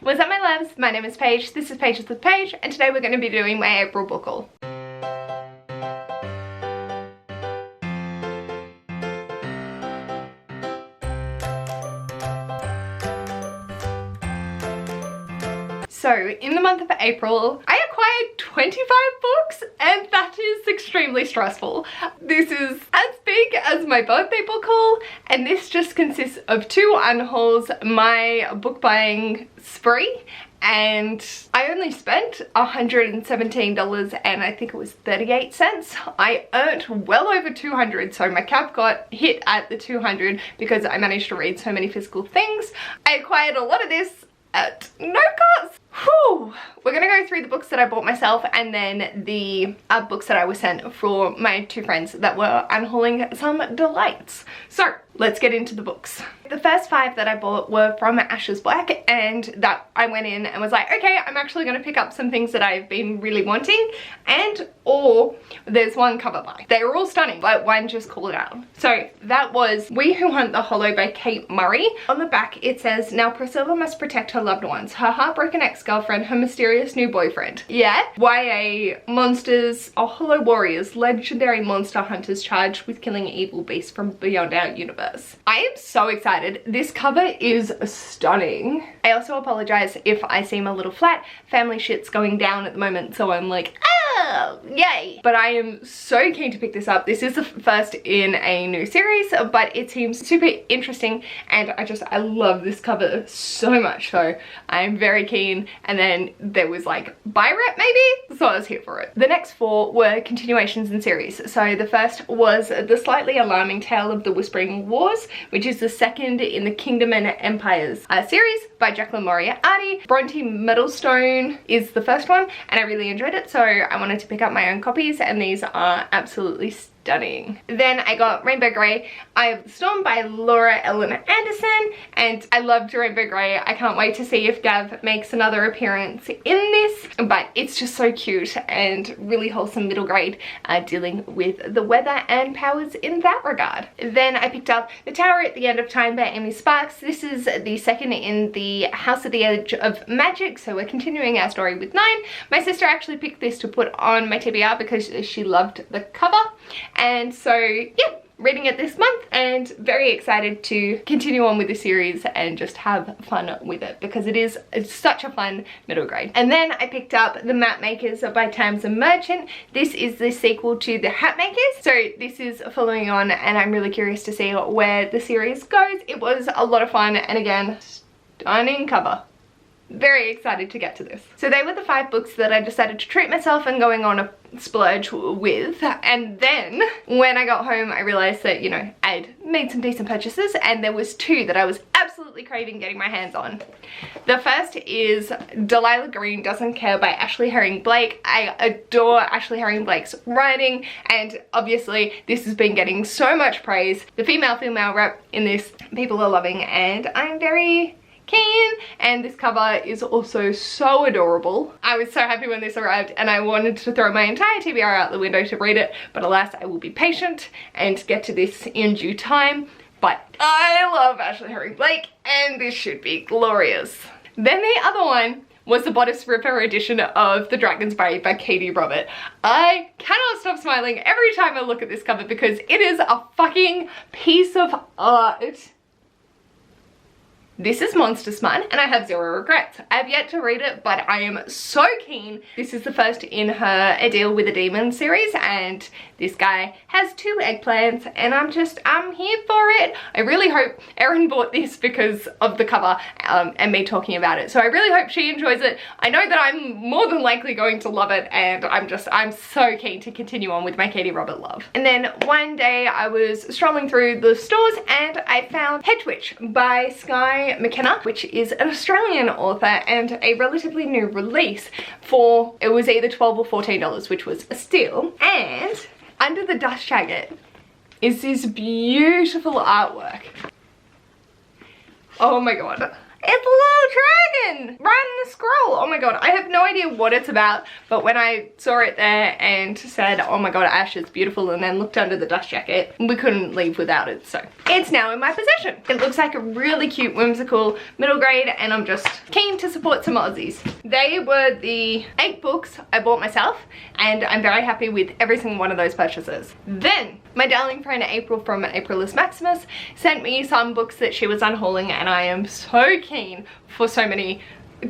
What's up my loves, my name is Paige, this is Pages with Paige, and today we're going to be doing my April book haul. So, in the month of April, I acquired 25 books, and that is extremely stressful. This is as big as my birthday book haul, and this just consists of 2 unhauls, my book buying spree, and I only spent $117 and I think it was 38 cents. I earned well over 200, so my cap got hit at the 200 because I managed to read so many physical things. I acquired a lot of this at no cost. Whew. We're gonna go through the books that I bought myself and then the books that I was sent for my 2 friends that were unhauling some delights. So let's get into the books. The first 5 that I bought were from Ashes Black, and that I went in and was like, okay, I'm actually gonna pick up some things that I've been really wanting, and or there's one cover by. They were all stunning, but one just called out. So that was We Who Hunt the Hollow by Kate Murray. On the back it says, now Priscilla must protect her loved ones, her heartbroken ex-girlfriend, her mysterious new boyfriend. Yeah, YA monsters or hollow warriors, legendary monster hunters charged with killing evil beasts from beyond our universe. I am so excited. This cover is stunning. I also apologize if I seem a little flat. Family shit's going down at the moment, so I'm like, oh, yay. But I am so keen to pick this up. This is the first in a new series, but it seems super interesting, and I love this cover so much, so I'm very keen. And then there was like buy rep maybe, so I was here for it. The next 4 were continuations in series. So the first was The Slightly Alarming Tale of the Whispering Wars, which is the second in the Kingdom and Empires series by Jacqueline Moriarty. Bronte Middlestone is the first one, and I really enjoyed it, so I wanted to pick up my own copies, and these are absolutely stunning. Then I got Rainbow Grey, Eye of the Storm by Laura Ellen Anderson, and I loved Rainbow Grey. I can't wait to see if Gav makes another appearance in this, but it's just so cute and really wholesome middle grade, dealing with the weather and powers in that regard. Then I picked up The Tower at the End of Time by Amy Sparks. This is the second in the House at the Edge of Magic, so we're continuing our story with 9. My sister actually picked this to put on my TBR because she loved the cover, and so yeah, reading it this month and very excited to continue on with the series and just have fun with it because it's such a fun middle grade. And then I picked up The Map Makers by Tamsin Merchant. This is the sequel to The Hat Makers, so this is following on, and I'm really curious to see where the series goes. It was a lot of fun, and again, stunning cover. Very excited to get to this. So they were the 5 books that I decided to treat myself and going on a splurge with, and then when I got home I realized that, you know, I'd made some decent purchases, and there was 2 that I was absolutely craving getting my hands on. The first is Delilah Green Doesn't Care by Ashley Herring Blake. I adore Ashley Herring Blake's writing, and obviously this has been getting so much praise. The female rep in this people are loving, and I'm very keen, and this cover is also so adorable. I was so happy when this arrived, and I wanted to throw my entire TBR out the window to read it, but alas, I will be patient and get to this in due time. But I love Ashley Herring Blake, and this should be glorious. Then the other one was the Bodice Ripper edition of The Dragon's Braid by Katie Robert. I cannot stop smiling every time I look at this cover because it is a fucking piece of art. This is Monster Smut, and I have 0 regrets. I have yet to read it, but I am so keen. This is the first in her A Deal with a Demon series, and this guy has 2 eggplants, and I'm here for it. I really hope Erin bought this because of the cover and me talking about it, so I really hope she enjoys it. I know that I'm more than likely going to love it, and I'm so keen to continue on with my Katie Robert love. And then one day I was strolling through the stores and I found Head Twitch by Sky McKenna, which is an Australian author and a relatively new release for, it was either $12 or $14, which was a steal. And under the dust jacket is this beautiful artwork. Oh my god. It's a little dragon riding a scroll. Oh my god, I have no idea what it's about, but when I saw it there and said, oh my god, Ash, it's beautiful, and then looked under the dust jacket, we couldn't leave without it, so it's now in my possession. It looks like a really cute, whimsical middle grade, and I'm just keen to support some Aussies. They were the 8 books I bought myself, and I'm very happy with every single one of those purchases. Then, my darling friend April from Aprilis Maximus sent me some books that she was unhauling, and I am so keen for so many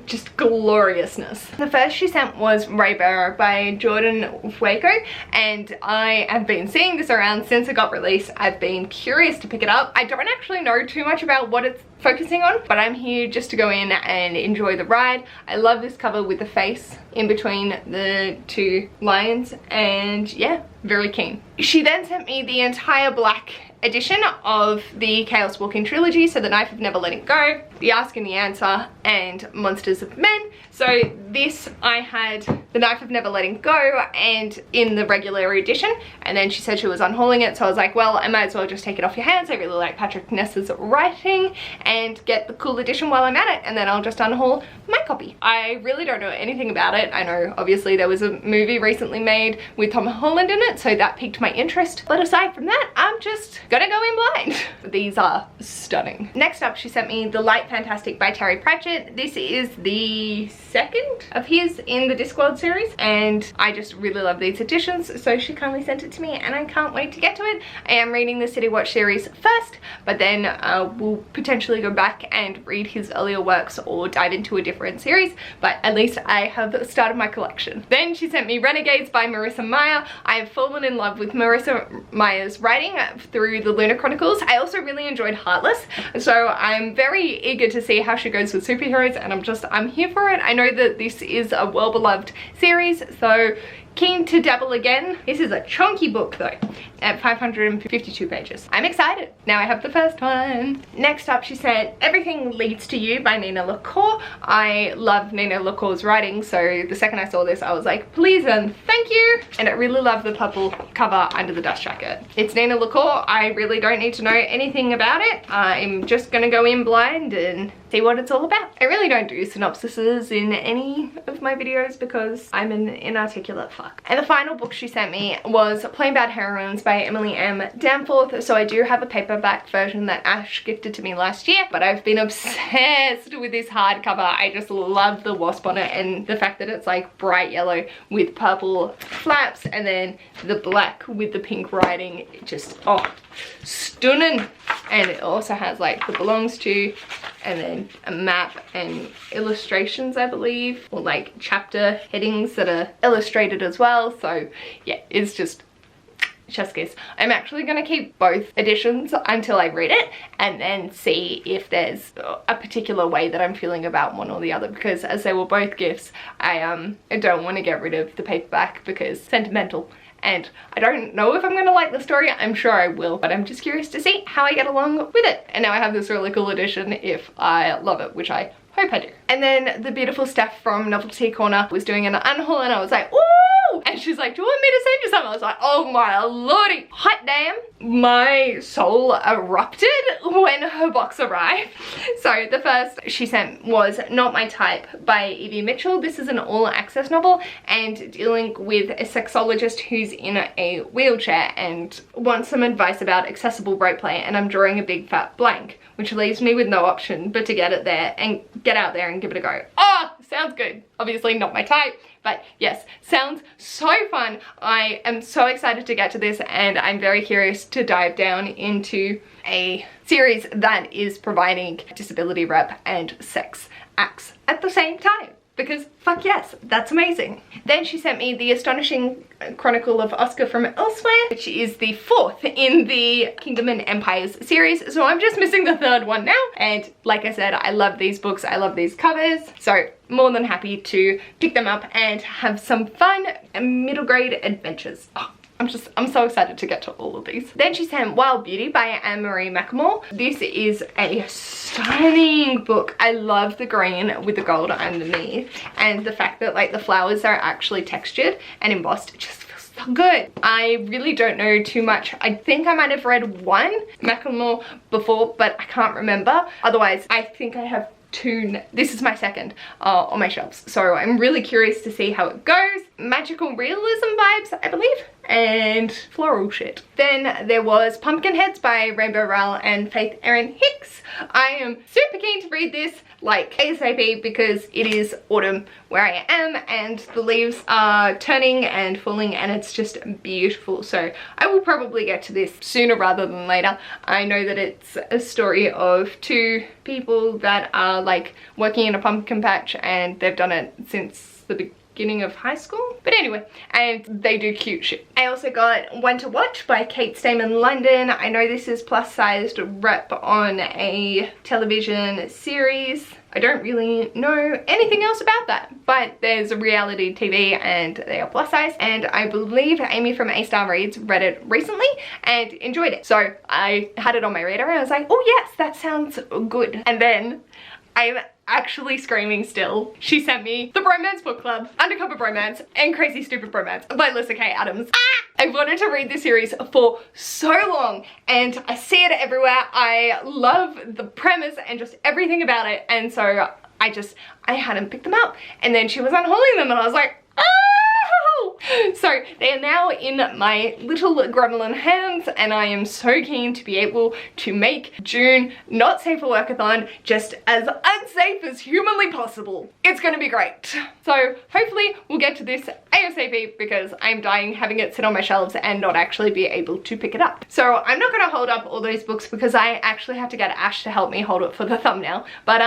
just gloriousness. The first she sent was Raybearer by Jordan Waco, and I have been seeing this around since it got released. I've been curious to pick it up. I don't actually know too much about what it's focusing on, but I'm here just to go in and enjoy the ride. I love this cover with the face in between the 2 lions, and yeah, very keen. She then sent me the entire black edition of the Chaos Walking trilogy, so The Knife of Never Letting Go, The Ask and the Answer, and Monsters of Men. So this, I had The Knife of Never Letting Go and in the regular edition, and then she said she was unhauling it, so I was like, well, I might as well just take it off your hands. I really like Patrick Ness's writing, and get the cool edition while I'm at it, and then I'll just unhaul my copy. I really don't know anything about it. I know obviously there was a movie recently made with Tom Holland in it, so that piqued my interest, but aside from that, I'm just gonna go in blind. These are stunning. Next up, she sent me The Light Fantastic by Terry Pratchett. This is the 2nd of his in the Discworld series, and I just really love these editions, so she kindly sent it to me, and I can't wait to get to it. I am reading the City Watch series first, but then we'll potentially go back and read his earlier works or dive into a different series, but at least I have started my collection. Then she sent me Renegades by Marissa Meyer. I have fallen in love with Marissa Meyer's writing through the Lunar Chronicles. I also really enjoyed Heartless, so I'm very eager to see how she goes with superheroes, and I'm here for it. I know that this is a well-beloved series, so keen to dabble again. This is a chunky book though, at 552 pages. I'm excited. Now I have the first one. Next up, she said Everything Leads to You by Nina LaCour. I love Nina LaCour's writing, so the second I saw this, I was like, please and thank you. And I really love the purple cover under the dust jacket. It's Nina LaCour. I really don't need to know anything about it. I'm just gonna go in blind and see what it's all about. I really don't do synopsises in any of my videos because I'm an inarticulate fuck. And the final book she sent me was Plain Bad Heroines by Emily M. Danforth. So I do have a paperback version that Ash gifted to me last year, but I've been obsessed with this hardcover. I just love the wasp on it, and the fact that it's like bright yellow with purple flaps, and then the black with the pink writing. It just, oh, stunning. And it also has like the belongs to, and then a map and illustrations, I believe, or like chapter headings that are illustrated as well. So yeah, it's just chef's kiss. I'm actually going to keep both editions until I read it, and then see if there's a particular way that I'm feeling about one or the other, because as they were both gifts, I don't want to get rid of the paperback because sentimental. And I don't know if I'm going to like the story. I'm sure I will, but I'm just curious to see how I get along with it. And now I have this really cool edition if I love it, which I hope I do. And then the beautiful Steph from Novelty Corner was doing an unhaul, and I was like, ooh! And she's like, do you want me to send you something? I was like, oh my lordy, hot damn. My soul erupted when her box arrived. So the first she sent was Not My Type by Evie Mitchell. This is an all-access novel and dealing with a sexologist who's in a wheelchair and wants some advice about accessible roleplay, and I'm drawing a big fat blank, which leaves me with no option but to get out there and give it a go. Oh, sounds good. Obviously not my type, but yes, sounds so fun. I am so excited to get to this, and I'm very curious to dive down into a series that is providing disability rep and sex acts at the same time. Because fuck yes, that's amazing. Then she sent me The Astonishing Chronicle of Oscar from Elsewhere, which is the 4th in the Kingdom and Empires series. So I'm just missing the 3rd one now. And like I said, I love these books. I love these covers. So more than happy to pick them up and have some fun middle grade adventures. Oh, I'm so excited to get to all of these. Then she sent Wild Beauty by Anne-Marie McAmore. This is a stunning book. I love the green with the gold underneath, and the fact that like the flowers are actually textured and embossed. It just feels so good. I really don't know too much. I think I might have read one McAmore before, but I can't remember. Otherwise, I think I have This is my second on my shelves, so I'm really curious to see how it goes. Magical realism vibes, I believe, and floral shit. Then there was Pumpkinheads by Rainbow Rowell and Faith Erin Hicks. I am super keen to read this like ASAP because it is autumn where I am and the leaves are turning and falling and it's just beautiful. So I will probably get to this sooner rather than later. I know that it's a story of two people that are like working in a pumpkin patch and they've done it since the beginning of high school, but anyway, and they do cute shit. I also got One to Watch by Kate Stayman London. I know this is plus sized rep on a television series. I don't really know anything else about that, but there's a reality TV and they are plus size, and I believe Amy from A Star Reads read it recently and enjoyed it. So I had it on my radar and I was like, oh yes, that sounds good. And then I'm actually screaming still. She sent me The Bromance Book Club, Undercover Bromance, and Crazy Stupid Bromance by Lyssa Kay Adams. I wanted to read this series for so long and I see it everywhere. I love the premise and just everything about it, and so I hadn't picked them up, and then she was unhauling them and I was like, oh! So they are now in my little gremlin hands and I am so keen to be able to make June Not Safe for Workathon just as unsafe as humanly possible. It's gonna be great. So hopefully we'll get to this ASAP because I'm dying having it sit on my shelves and not actually be able to pick it up. So I'm not gonna hold up all those books because I actually have to get Ash to help me hold it for the thumbnail, but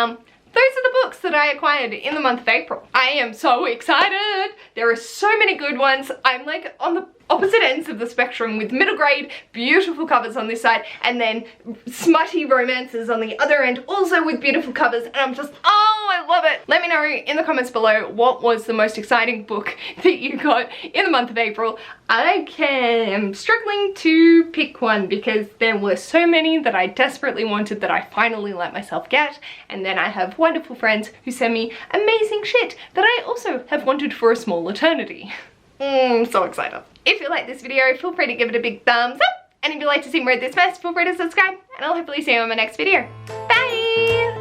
those are the books that I acquired in the month of April. I am so excited. There are so many good ones. I'm like on the opposite ends of the spectrum with middle grade, beautiful covers on this side, and then smutty romances on the other end, also with beautiful covers, and I'm just, oh, I love it. Let me know in the comments below what was the most exciting book that you got in the month of April. I am struggling to pick one because there were so many that I desperately wanted that I finally let myself get, and then I have wonderful friends who send me amazing shit that I also have wanted for a small eternity. So excited. If you like this video, feel free to give it a big thumbs up, and if you'd like to see more of this mess, feel free to subscribe, and I'll hopefully see you in my next video. Bye!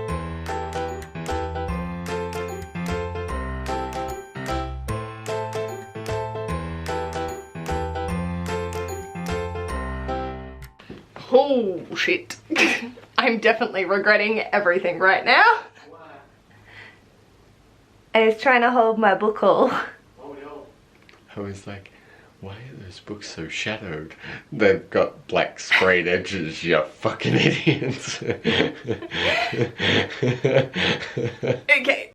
Oh shit. I'm definitely regretting everything right now. Why? I was trying to hold my book all. Oh no. I was like, why are those books so shadowed? They've got black sprayed edges, you fucking idiots. Okay.